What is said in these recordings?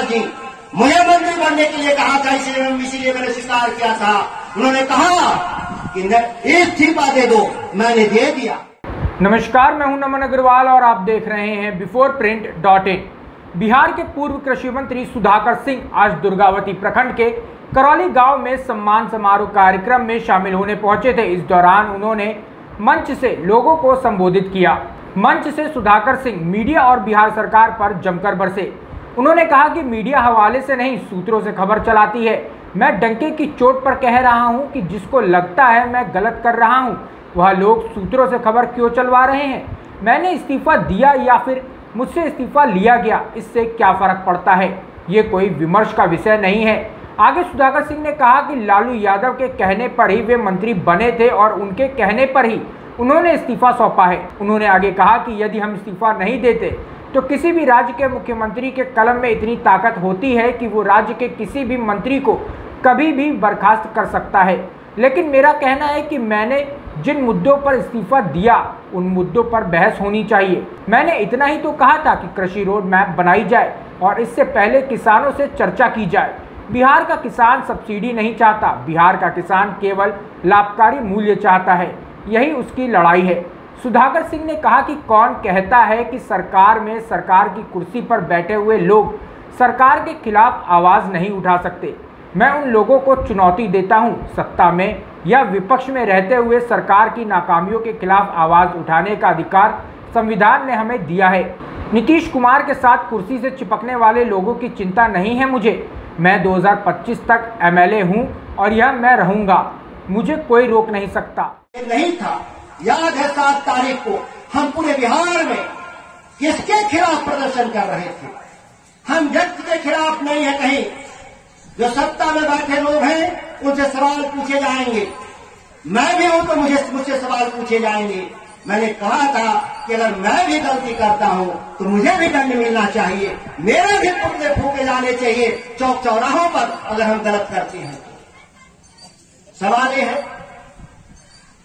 प्रसाद जी मुझे मंत्री बनने के लिए कहा था, इसीलिए मैंने स्वीकार किया था। उन्होंने कहा कि इस्तीफा दे दो, मैंने दे दिया। नमस्कार, मैं हूं नमन अग्रवाल और आप देख रहे हैं biforeprint.in। बिहार के पूर्व कृषि मंत्री सुधाकर सिंह आज दुर्गावती प्रखंड के करौली गांव में सम्मान समारोह कार्यक्रम में शामिल होने पहुंचे थे। इस दौरान उन्होंने मंच से लोगों को संबोधित किया। मंच से सुधाकर सिंह मीडिया और बिहार सरकार पर जमकर बरसे। उन्होंने कहा कि मीडिया हवाले से नहीं, सूत्रों से खबर चलाती है। मैं डंके की चोट पर कह रहा हूं कि जिसको लगता है मैं गलत कर रहा हूं, वह लोग सूत्रों से खबर क्यों चलवा रहे हैं। मैंने इस्तीफा दिया या फिर मुझसे इस्तीफा लिया गया, इससे क्या फर्क पड़ता है। ये कोई विमर्श का विषय नहीं है। आगे सुधाकर सिंह ने कहा कि लालू यादव के कहने पर ही वे मंत्री बने थे और उनके कहने पर ही उन्होंने इस्तीफा सौंपा है। उन्होंने आगे कहा कि यदि हम इस्तीफा नहीं देते तो किसी भी राज्य के मुख्यमंत्री के कलम में इतनी ताकत होती है कि वो राज्य के किसी भी मंत्री को कभी भी बर्खास्त कर सकता है। लेकिन मेरा कहना है कि मैंने जिन मुद्दों पर इस्तीफा दिया उन मुद्दों पर बहस होनी चाहिए। मैंने इतना ही तो कहा था कि कृषि रोड मैप बनाई जाए और इससे पहले किसानों से चर्चा की जाए। बिहार का किसान सब्सिडी नहीं चाहता, बिहार का किसान केवल लाभकारी मूल्य चाहता है, यही उसकी लड़ाई है। सुधाकर सिंह ने कहा कि कौन कहता है कि सरकार में सरकार की कुर्सी पर बैठे हुए लोग सरकार के खिलाफ आवाज़ नहीं उठा सकते। मैं उन लोगों को चुनौती देता हूं, सत्ता में या विपक्ष में रहते हुए सरकार की नाकामियों के खिलाफ आवाज़ उठाने का अधिकार संविधान ने हमें दिया है। नीतीश कुमार के साथ कुर्सी से चिपकने वाले लोगों की चिंता नहीं है मुझे। मैं 2025 तक MLA हूं और यह मैं रहूंगा, मुझे कोई रोक नहीं सकता। नहीं था, याद है 7 तारीख को हम पूरे बिहार में किसके खिलाफ प्रदर्शन कर रहे थे। हम व्यक्ति के खिलाफ नहीं है, कहीं जो सत्ता में बैठे लोग हैं उनसे सवाल पूछे जाएंगे। मैं भी हूं तो मुझसे सवाल पूछे जाएंगे। मैंने कहा था कि अगर मैं भी गलती करता हूं तो मुझे भी दंड मिलना चाहिए, मेरे भी पुतले फूके जाने चाहिए चौक चौराहों पर अगर हम गलत करते हैं। सवाल यह है,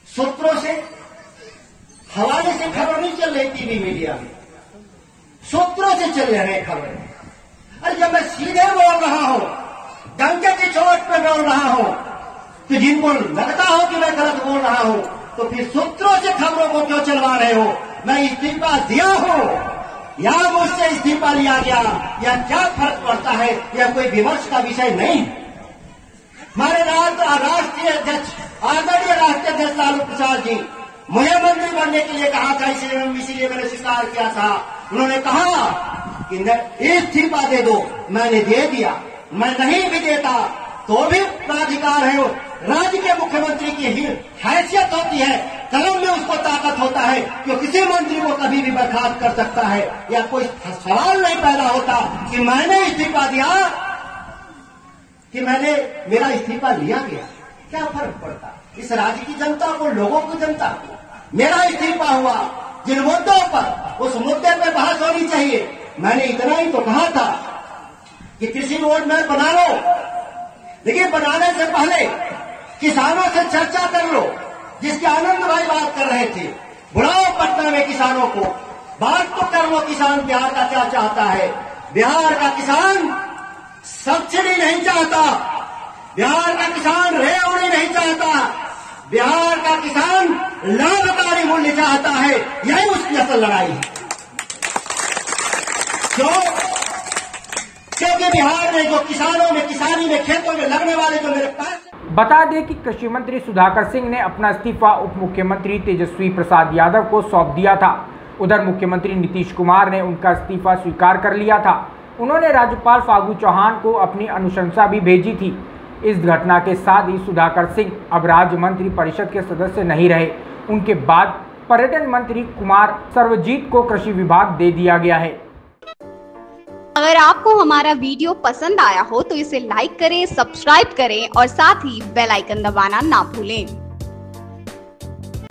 सूत्रों से हवाले से खबर नहीं चल रही टीवी मीडिया में, सूत्रों से चल रहे खबरें। अरे जब मैं सीधे बोल रहा हूं, डंके की चोट पर बोल रहा हूं, तो जिनको लगता हो कि मैं गलत बोल रहा हूं तो फिर सूत्रों से खबरों को क्यों चलवा रहे हो। मैं इस्तीफा दिया हूं या मुझसे इस्तीफा लिया गया, या क्या फर्क पड़ता है, यह कोई विमर्श का विषय नहीं। हमारे राष्ट्रीय अध्यक्ष, आदरणीय राष्ट्रीय अध्यक्ष लालू प्रसाद जी मुझे मंत्री बनने के लिए कहा था, इसीलिए मैंने स्वीकार किया था। उन्होंने कहा कि इस्तीफा दे दो, मैंने दे दिया। मैं नहीं भी देता तो भी प्राधिकार है, राज्य के मुख्यमंत्री की ही हैसियत होती है, कलम में उसको ताकत होता है कि किसी मंत्री को कभी भी बर्खास्त कर सकता है। या कोई सवाल नहीं पैदा होता कि मैंने इस्तीफा दिया कि मेरा इस्तीफा लिया गया। क्या फर्क पड़ता इस राज्य की जनता को, लोगों की जनता को। मेरा इस्तीफा हुआ, जिन मुद्दों पर उस मुद्दे पर बहस होनी चाहिए। मैंने इतना ही तो कहा था कि कृषि रोड मैप बना लो, लेकिन बनाने से पहले किसानों से चर्चा कर लो, जिसके आनंद भाई बात कर रहे थे। बुलाओ पटना में किसानों को, बात तो कर लो किसान बिहार का क्या चाहता है। बिहार का किसान सब्सिडी नहीं चाहता, बिहार का किसान रेवड़ी नहीं चाहता, बिहार का किसान लाभकारी मूल्य चाहता है। यही उसकी असल लड़ाई है। क्योंकि बिहार में जो किसानों में, किसानी में, खेतों में लगने वाले जो मेरे पास। बता दें कि कृषि मंत्री सुधाकर सिंह ने अपना इस्तीफा उप मुख्यमंत्री तेजस्वी प्रसाद यादव को सौंप दिया था। उधर मुख्यमंत्री नीतीश कुमार ने उनका इस्तीफा स्वीकार कर लिया था। उन्होंने राज्यपाल फागू चौहान को अपनी अनुशंसा भी भेजी थी। इस घटना के साथ ही सुधाकर सिंह अब राज्य मंत्री परिषद के सदस्य नहीं रहे। उनके बाद पर्यटन मंत्री कुमार सर्वजीत को कृषि विभाग दे दिया गया है। अगर आपको हमारा वीडियो पसंद आया हो तो इसे लाइक करें, सब्सक्राइब करें और साथ ही बेल आइकन दबाना ना भूलें।